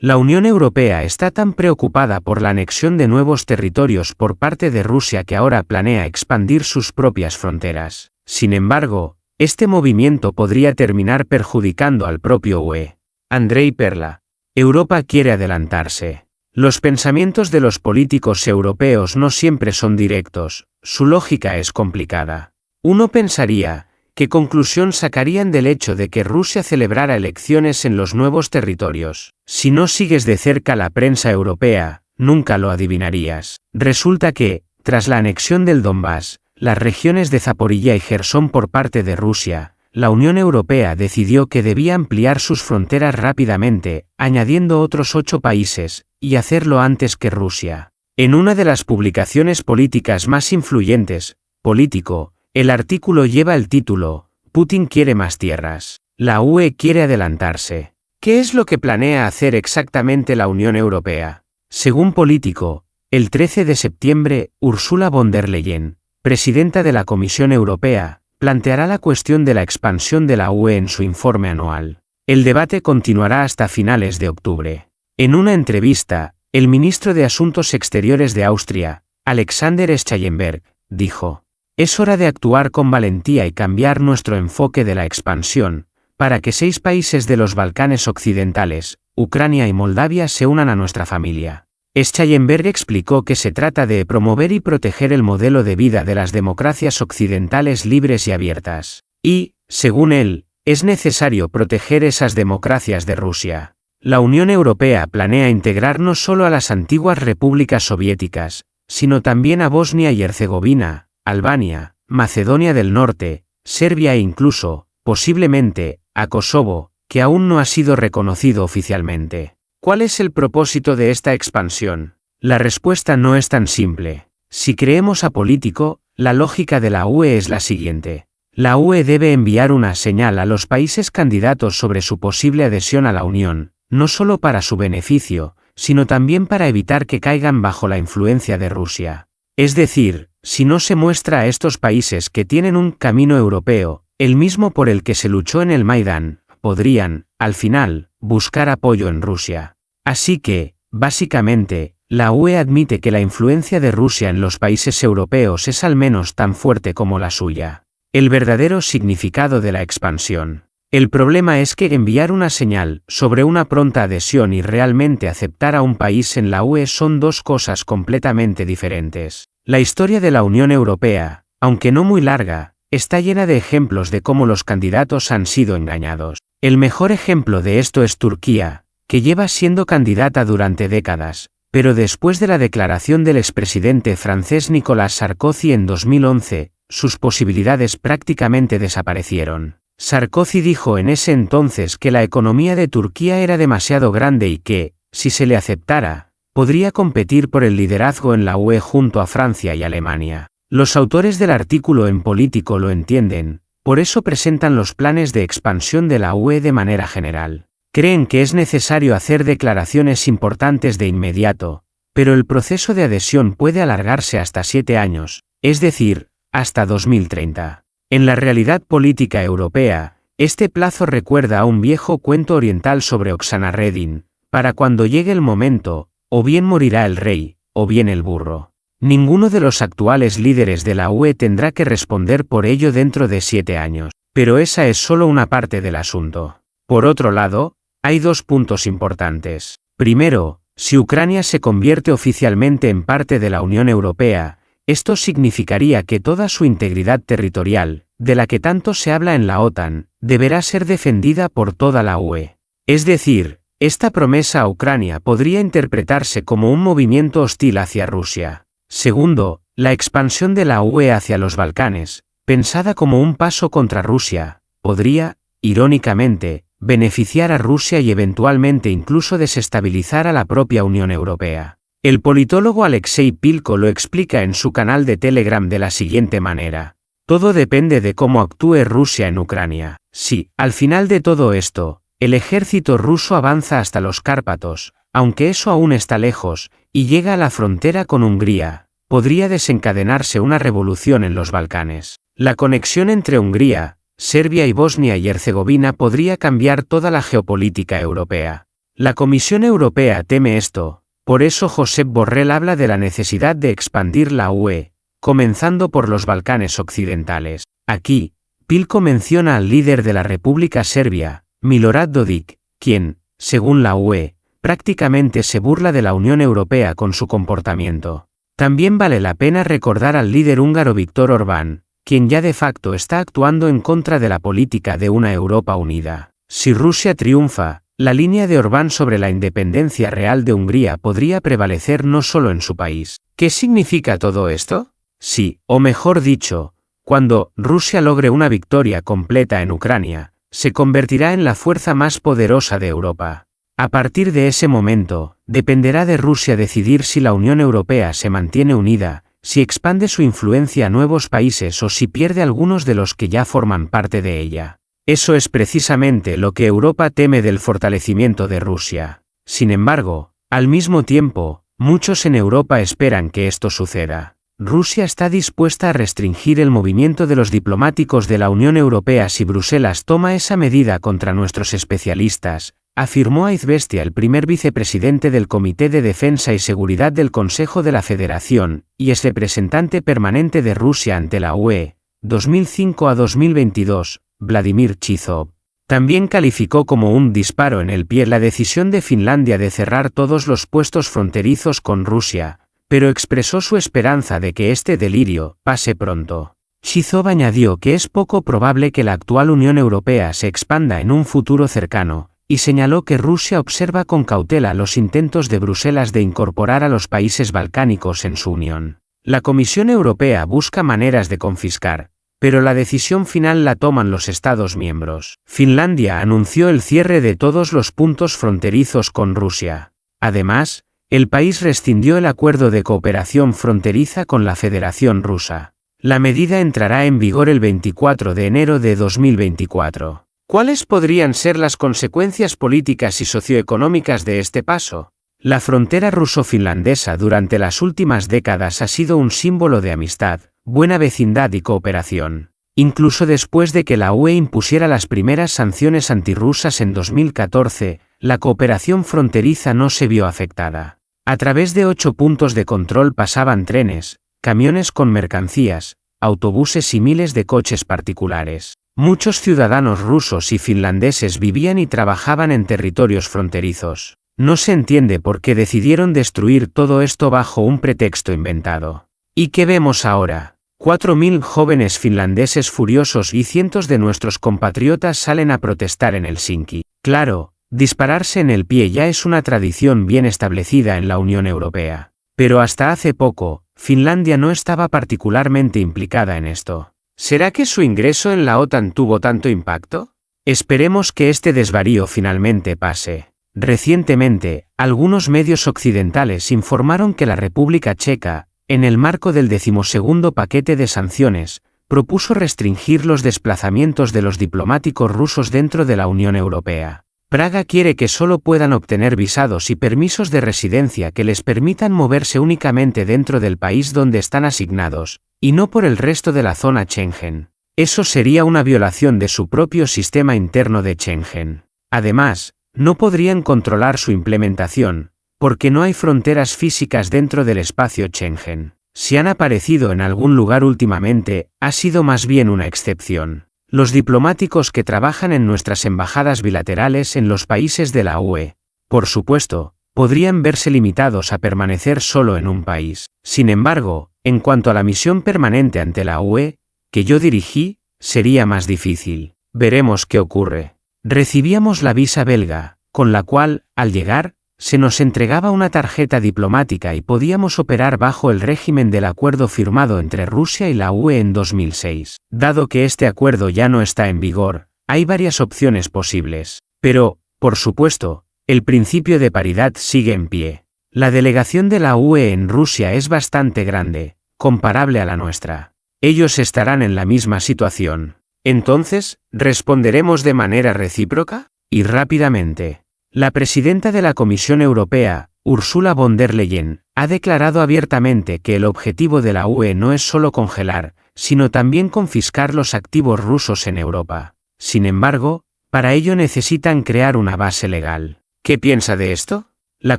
La Unión Europea está tan preocupada por la anexión de nuevos territorios por parte de Rusia que ahora planea expandir sus propias fronteras. Sin embargo, este movimiento podría terminar perjudicando al propio UE. Andrei Perla. Europa quiere adelantarse. Los pensamientos de los políticos europeos no siempre son directos, su lógica es complicada. Uno pensaría, ¿qué conclusión sacarían del hecho de que Rusia celebrara elecciones en los nuevos territorios? Si no sigues de cerca la prensa europea, nunca lo adivinarías. Resulta que, tras la anexión del Donbass, las regiones de Zaporilla y Jersón por parte de Rusia, la Unión Europea decidió que debía ampliar sus fronteras rápidamente, añadiendo otros 8 países, y hacerlo antes que Rusia. En una de las publicaciones políticas más influyentes, Político, el artículo lleva el título, Putin quiere más tierras. La UE quiere adelantarse. ¿Qué es lo que planea hacer exactamente la Unión Europea? Según Político, el 13 de septiembre, Ursula von der Leyen, presidenta de la Comisión Europea, planteará la cuestión de la expansión de la UE en su informe anual. El debate continuará hasta finales de octubre. En una entrevista, el ministro de Asuntos Exteriores de Austria, Alexander Schallenberg, dijo: «Es hora de actuar con valentía y cambiar nuestro enfoque de la expansión, para que 6 países de los Balcanes Occidentales, Ucrania y Moldavia se unan a nuestra familia». Schallenberg explicó que se trata de promover y proteger el modelo de vida de las democracias occidentales libres y abiertas. Y, según él, es necesario proteger esas democracias de Rusia. La Unión Europea planea integrar no solo a las antiguas repúblicas soviéticas, sino también a Bosnia y Herzegovina, Albania, Macedonia del Norte, Serbia e incluso, posiblemente, a Kosovo, que aún no ha sido reconocido oficialmente. ¿Cuál es el propósito de esta expansión? La respuesta no es tan simple. Si creemos a Político, la lógica de la UE es la siguiente. La UE debe enviar una señal a los países candidatos sobre su posible adhesión a la Unión, no solo para su beneficio, sino también para evitar que caigan bajo la influencia de Rusia. Es decir, si no se muestra a estos países que tienen un camino europeo, el mismo por el que se luchó en el Maidán, podrían, al final, buscar apoyo en Rusia. Así que, básicamente, la UE admite que la influencia de Rusia en los países europeos es al menos tan fuerte como la suya. El verdadero significado de la expansión. El problema es que enviar una señal sobre una pronta adhesión y realmente aceptar a un país en la UE son dos cosas completamente diferentes. La historia de la Unión Europea, aunque no muy larga, está llena de ejemplos de cómo los candidatos han sido engañados. El mejor ejemplo de esto es Turquía, que lleva siendo candidata durante décadas, pero después de la declaración del expresidente francés Nicolas Sarkozy en 2011, sus posibilidades prácticamente desaparecieron. Sarkozy dijo en ese entonces que la economía de Turquía era demasiado grande y que, si se le aceptara, podría competir por el liderazgo en la UE junto a Francia y Alemania. Los autores del artículo en Político lo entienden, por eso presentan los planes de expansión de la UE de manera general. Creen que es necesario hacer declaraciones importantes de inmediato, pero el proceso de adhesión puede alargarse hasta 7 años, es decir, hasta 2030. En la realidad política europea, este plazo recuerda a un viejo cuento oriental sobre Oksana Redin: para cuando llegue el momento, o bien morirá el rey, o bien el burro. Ninguno de los actuales líderes de la UE tendrá que responder por ello dentro de 7 años, pero esa es solo una parte del asunto. Por otro lado, hay 2 puntos importantes. Primero, si Ucrania se convierte oficialmente en parte de la Unión Europea, esto significaría que toda su integridad territorial, de la que tanto se habla en la OTAN, deberá ser defendida por toda la UE. Es decir, esta promesa a Ucrania podría interpretarse como un movimiento hostil hacia Rusia. Segundo, la expansión de la UE hacia los Balcanes, pensada como un paso contra Rusia, podría, irónicamente, beneficiar a Rusia y eventualmente incluso desestabilizar a la propia Unión Europea. El politólogo Alexei Pilko lo explica en su canal de Telegram de la siguiente manera: todo depende de cómo actúe Rusia en Ucrania. Si, al final de todo esto, el ejército ruso avanza hasta los Cárpatos, aunque eso aún está lejos, y llega a la frontera con Hungría, podría desencadenarse una revolución en los Balcanes. La conexión entre Hungría, Serbia y Bosnia y Herzegovina podría cambiar toda la geopolítica europea. La Comisión Europea teme esto, por eso Josep Borrell habla de la necesidad de expandir la UE, comenzando por los Balcanes occidentales. Aquí, Pilko menciona al líder de la República Serbia, Milorad Dodik, quien, según la UE, prácticamente se burla de la Unión Europea con su comportamiento. También vale la pena recordar al líder húngaro Viktor Orbán, quien ya de facto está actuando en contra de la política de una Europa unida. Si Rusia triunfa, la línea de Orbán sobre la independencia real de Hungría podría prevalecer no solo en su país. ¿Qué significa todo esto? Sí, o mejor dicho, cuando Rusia logre una victoria completa en Ucrania, se convertirá en la fuerza más poderosa de Europa. A partir de ese momento, dependerá de Rusia decidir si la Unión Europea se mantiene unida, si expande su influencia a nuevos países o si pierde algunos de los que ya forman parte de ella. Eso es precisamente lo que Europa teme del fortalecimiento de Rusia. Sin embargo, al mismo tiempo, muchos en Europa esperan que esto suceda. Rusia está dispuesta a restringir el movimiento de los diplomáticos de la Unión Europea si Bruselas toma esa medida contra nuestros especialistas, afirmó a Izvestia el primer vicepresidente del Comité de Defensa y Seguridad del Consejo de la Federación, y ex representante permanente de Rusia ante la UE, 2005 a 2022, Vladimir Chizov. También calificó como un disparo en el pie la decisión de Finlandia de cerrar todos los puestos fronterizos con Rusia, pero expresó su esperanza de que este delirio pase pronto. Chizov añadió que es poco probable que la actual Unión Europea se expanda en un futuro cercano, y señaló que Rusia observa con cautela los intentos de Bruselas de incorporar a los países balcánicos en su unión. La Comisión Europea busca maneras de confiscar, pero la decisión final la toman los Estados miembros. Finlandia anunció el cierre de todos los puntos fronterizos con Rusia. Además, el país rescindió el acuerdo de cooperación fronteriza con la Federación Rusa. La medida entrará en vigor el 24 de enero de 2024. ¿Cuáles podrían ser las consecuencias políticas y socioeconómicas de este paso? La frontera ruso-finlandesa durante las últimas décadas ha sido un símbolo de amistad, buena vecindad y cooperación. Incluso después de que la UE impusiera las primeras sanciones antirrusas en 2014, la cooperación fronteriza no se vio afectada. A través de 8 puntos de control pasaban trenes, camiones con mercancías, autobuses y miles de coches particulares. Muchos ciudadanos rusos y finlandeses vivían y trabajaban en territorios fronterizos. No se entiende por qué decidieron destruir todo esto bajo un pretexto inventado. ¿Y qué vemos ahora? 4.000 jóvenes finlandeses furiosos y cientos de nuestros compatriotas salen a protestar en Helsinki. Claro, dispararse en el pie ya es una tradición bien establecida en la Unión Europea. Pero hasta hace poco, Finlandia no estaba particularmente implicada en esto. ¿Será que su ingreso en la OTAN tuvo tanto impacto? Esperemos que este desvarío finalmente pase. Recientemente, algunos medios occidentales informaron que la República Checa, en el marco del 12º paquete de sanciones, propuso restringir los desplazamientos de los diplomáticos rusos dentro de la Unión Europea. Praga quiere que solo puedan obtener visados y permisos de residencia que les permitan moverse únicamente dentro del país donde están asignados, y no por el resto de la zona Schengen. Eso sería una violación de su propio sistema interno de Schengen. Además, no podrían controlar su implementación, porque no hay fronteras físicas dentro del espacio Schengen. Si han aparecido en algún lugar últimamente, ha sido más bien una excepción. Los diplomáticos que trabajan en nuestras embajadas bilaterales en los países de la UE, por supuesto, podrían verse limitados a permanecer solo en un país. Sin embargo, en cuanto a la misión permanente ante la UE, que yo dirigí, sería más difícil. Veremos qué ocurre. Recibíamos la visa belga, con la cual, al llegar, se nos entregaba una tarjeta diplomática y podíamos operar bajo el régimen del acuerdo firmado entre Rusia y la UE en 2006. Dado que este acuerdo ya no está en vigor, hay varias opciones posibles. Pero, por supuesto, el principio de paridad sigue en pie. La delegación de la UE en Rusia es bastante grande, comparable a la nuestra. Ellos estarán en la misma situación. Entonces, ¿responderemos de manera recíproca? Y rápidamente. La presidenta de la Comisión Europea, Ursula von der Leyen, ha declarado abiertamente que el objetivo de la UE no es solo congelar, sino también confiscar los activos rusos en Europa. Sin embargo, para ello necesitan crear una base legal. ¿Qué piensa de esto? La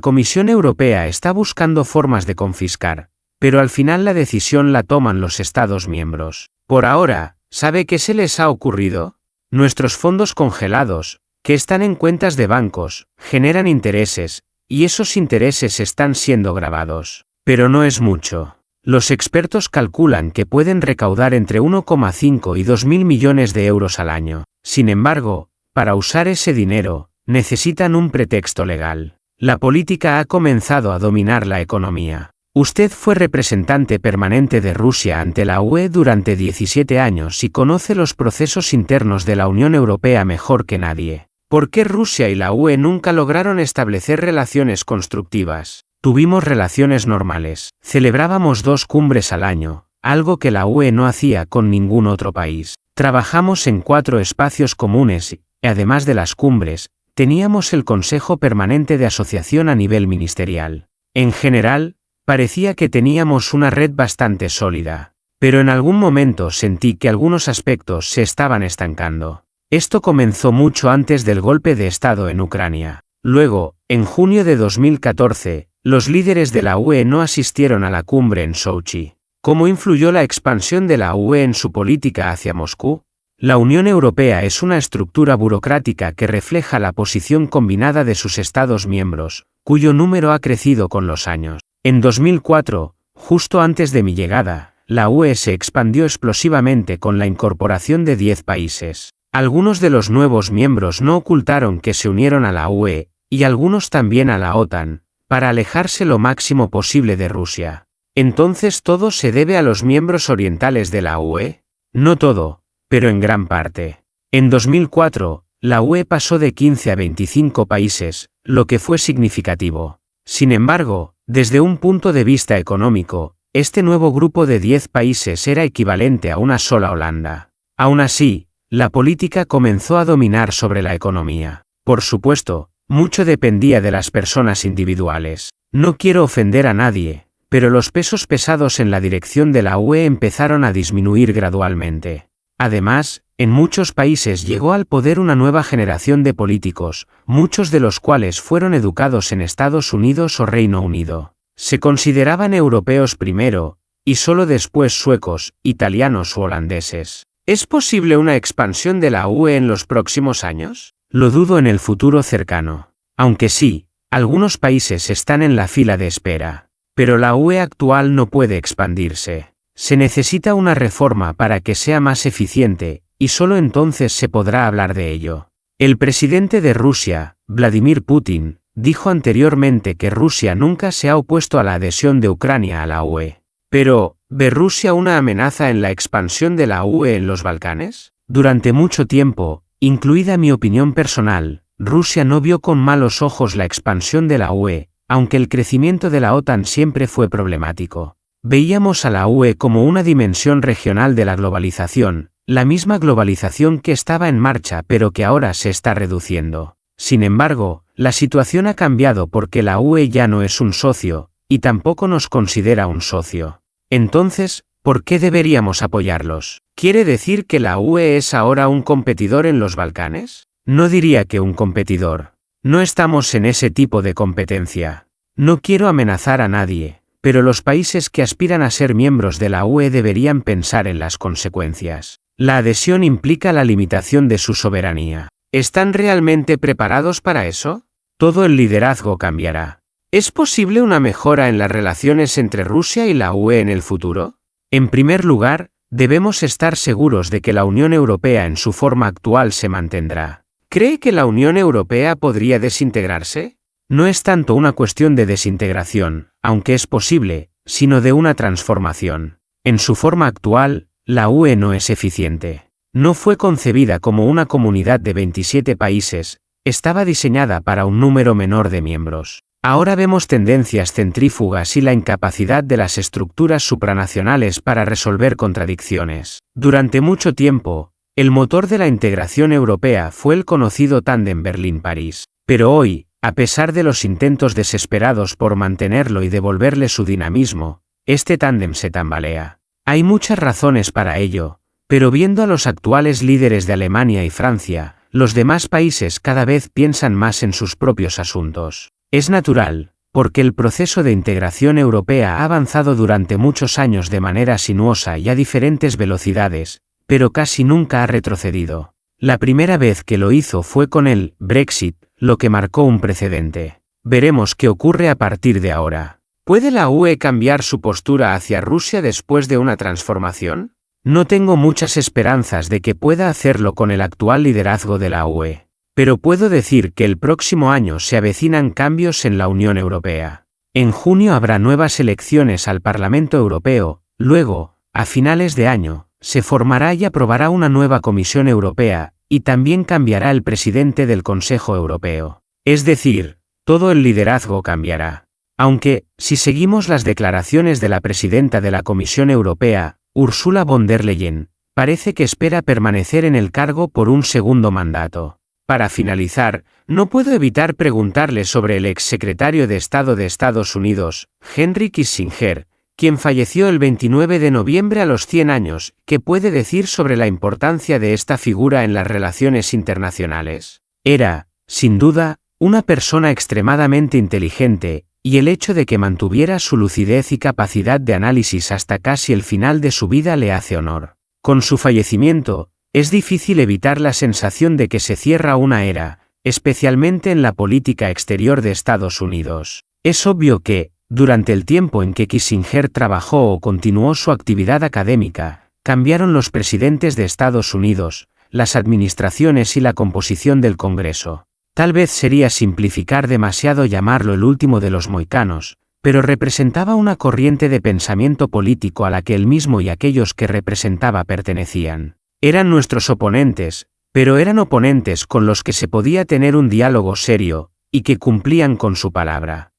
Comisión Europea está buscando formas de confiscar, pero al final la decisión la toman los Estados miembros. Por ahora, ¿sabe qué se les ha ocurrido? Nuestros fondos congelados, que están en cuentas de bancos, generan intereses, y esos intereses están siendo gravados. Pero no es mucho. Los expertos calculan que pueden recaudar entre 1,5 y 2.000 millones de euros al año. Sin embargo, para usar ese dinero, necesitan un pretexto legal. La política ha comenzado a dominar la economía. Usted fue representante permanente de Rusia ante la UE durante 17 años y conoce los procesos internos de la Unión Europea mejor que nadie. ¿Por qué Rusia y la UE nunca lograron establecer relaciones constructivas? Tuvimos relaciones normales. Celebrábamos 2 cumbres al año, algo que la UE no hacía con ningún otro país. Trabajamos en 4 espacios comunes y, además de las cumbres, teníamos el Consejo Permanente de Asociación a nivel ministerial. En general, parecía que teníamos una red bastante sólida. Pero en algún momento sentí que algunos aspectos se estaban estancando. Esto comenzó mucho antes del golpe de Estado en Ucrania. Luego, en junio de 2014, los líderes de la UE no asistieron a la cumbre en Sochi. ¿Cómo influyó la expansión de la UE en su política hacia Moscú? La Unión Europea es una estructura burocrática que refleja la posición combinada de sus Estados miembros, cuyo número ha crecido con los años. En 2004, justo antes de mi llegada, la UE se expandió explosivamente con la incorporación de 10 países. Algunos de los nuevos miembros no ocultaron que se unieron a la UE, y algunos también a la OTAN, para alejarse lo máximo posible de Rusia. ¿Entonces todo se debe a los miembros orientales de la UE? No todo, pero en gran parte. En 2004, la UE pasó de 15 a 25 países, lo que fue significativo. Sin embargo, desde un punto de vista económico, este nuevo grupo de 10 países era equivalente a una sola Holanda. Aún así, la política comenzó a dominar sobre la economía. Por supuesto, mucho dependía de las personas individuales. No quiero ofender a nadie, pero los pesos pesados en la dirección de la UE empezaron a disminuir gradualmente. Además, en muchos países llegó al poder una nueva generación de políticos, muchos de los cuales fueron educados en Estados Unidos o Reino Unido. Se consideraban europeos primero, y solo después suecos, italianos u holandeses. ¿Es posible una expansión de la UE en los próximos años? Lo dudo en el futuro cercano. Aunque sí, algunos países están en la fila de espera. Pero la UE actual no puede expandirse. Se necesita una reforma para que sea más eficiente, y solo entonces se podrá hablar de ello. El presidente de Rusia, Vladimir Putin, dijo anteriormente que Rusia nunca se ha opuesto a la adhesión de Ucrania a la UE. Pero, ¿ve Rusia una amenaza en la expansión de la UE en los Balcanes? Durante mucho tiempo, incluida mi opinión personal, Rusia no vio con malos ojos la expansión de la UE, aunque el crecimiento de la OTAN siempre fue problemático. Veíamos a la UE como una dimensión regional de la globalización, la misma globalización que estaba en marcha pero que ahora se está reduciendo. Sin embargo, la situación ha cambiado porque la UE ya no es un socio, y tampoco nos considera un socio. Entonces, ¿por qué deberíamos apoyarlos? ¿Quiere decir que la UE es ahora un competidor en los Balcanes? No diría que un competidor. No estamos en ese tipo de competencia. No quiero amenazar a nadie, pero los países que aspiran a ser miembros de la UE deberían pensar en las consecuencias. La adhesión implica la limitación de su soberanía. ¿Están realmente preparados para eso? Todo el liderazgo cambiará. ¿Es posible una mejora en las relaciones entre Rusia y la UE en el futuro? En primer lugar, debemos estar seguros de que la Unión Europea en su forma actual se mantendrá. ¿Cree que la Unión Europea podría desintegrarse? No es tanto una cuestión de desintegración, aunque es posible, sino de una transformación. En su forma actual, la UE no es eficiente. No fue concebida como una comunidad de 27 países, estaba diseñada para un número menor de miembros. Ahora vemos tendencias centrífugas y la incapacidad de las estructuras supranacionales para resolver contradicciones. Durante mucho tiempo, el motor de la integración europea fue el conocido tándem Berlín-París. Pero hoy, a pesar de los intentos desesperados por mantenerlo y devolverle su dinamismo, este tándem se tambalea. Hay muchas razones para ello, pero viendo a los actuales líderes de Alemania y Francia, los demás países cada vez piensan más en sus propios asuntos. Es natural, porque el proceso de integración europea ha avanzado durante muchos años de manera sinuosa y a diferentes velocidades, pero casi nunca ha retrocedido. La primera vez que lo hizo fue con el Brexit, lo que marcó un precedente. Veremos qué ocurre a partir de ahora. ¿Puede la UE cambiar su postura hacia Rusia después de una transformación? No tengo muchas esperanzas de que pueda hacerlo con el actual liderazgo de la UE. Pero puedo decir que el próximo año se avecinan cambios en la Unión Europea. En junio habrá nuevas elecciones al Parlamento Europeo, luego, a finales de año, se formará y aprobará una nueva Comisión Europea, y también cambiará el presidente del Consejo Europeo. Es decir, todo el liderazgo cambiará. Aunque, si seguimos las declaraciones de la presidenta de la Comisión Europea, Ursula von der Leyen, parece que espera permanecer en el cargo por un segundo mandato. Para finalizar, no puedo evitar preguntarle sobre el exsecretario de Estado de Estados Unidos, Henry Kissinger, quien falleció el 29 de noviembre a los 100 años, ¿qué puede decir sobre la importancia de esta figura en las relaciones internacionales? Era, sin duda, una persona extremadamente inteligente, y el hecho de que mantuviera su lucidez y capacidad de análisis hasta casi el final de su vida le hace honor. Con su fallecimiento, es difícil evitar la sensación de que se cierra una era, especialmente en la política exterior de Estados Unidos. Es obvio que, durante el tiempo en que Kissinger trabajó o continuó su actividad académica, cambiaron los presidentes de Estados Unidos, las administraciones y la composición del Congreso. Tal vez sería simplificar demasiado llamarlo el último de los mohicanos, pero representaba una corriente de pensamiento político a la que él mismo y aquellos que representaba pertenecían. Eran nuestros oponentes, pero eran oponentes con los que se podía tener un diálogo serio, y que cumplían con su palabra.